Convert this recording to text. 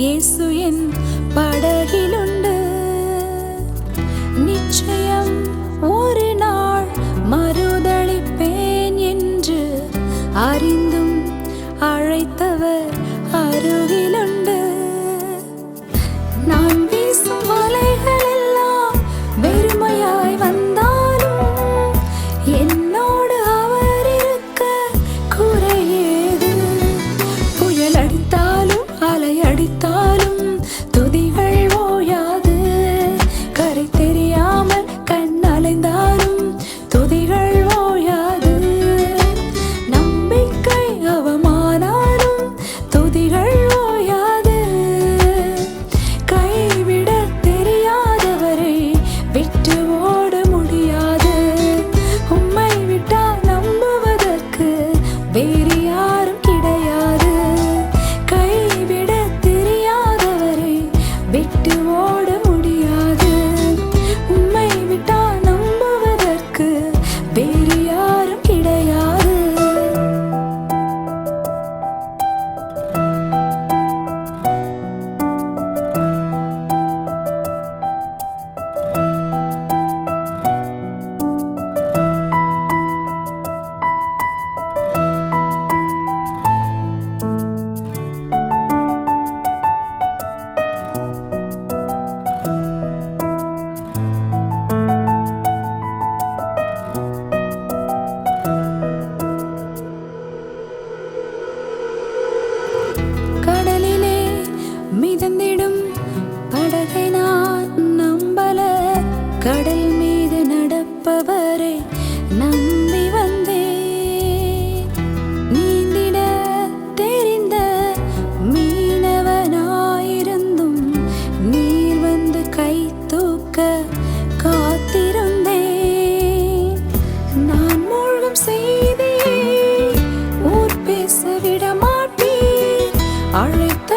இயேசு என் படகிலுண்டு. நிச்சயம் ஒரு நாள் மறுதளிப்பேன் என்று அறிந்தும் அழைத்தவர் அருகிலுண்டு. நான் வீசும் வலைகள் எல்லாம் வெறுமையாய் வந்தாலும் என்னோடு அவர் இருக்க குறையேது. புயல் அடித்தாலும் அலை அடித்தாலும் துதிகள் ஓயாது. கரை தெரியாமல் கண் அலைந்தாலும் துதிகள் ஓயாது. நம்பிக்கை அவமானாலும் துதிகள் ஓயாது. கைவிட தெரியாதவரை விட்டு ஓட முடியாது. உம்மை விட்டா நம்புவதற்கு வேறு யாரும் கிடையாது. கைவிட தெரியாதவரை விட்டு ஓட முடியாது. உம்மை விட்டா நம்புவதற்கு வேறு யாரும் கிடையாது. கடலிலே மிதந்திடும் படகை நான் நம்பல. கடல் மீது நடப்பவரை நம்பி வந்தேன். நீந்திட தெரிந்த மீனவனாயிருந்தும் நீர் வந்து கை தூக்க காத்திருந்தேன். நான் மூழ்கும் செய்தியை ஊர் பேச விட மாட்டேன். அழைத்த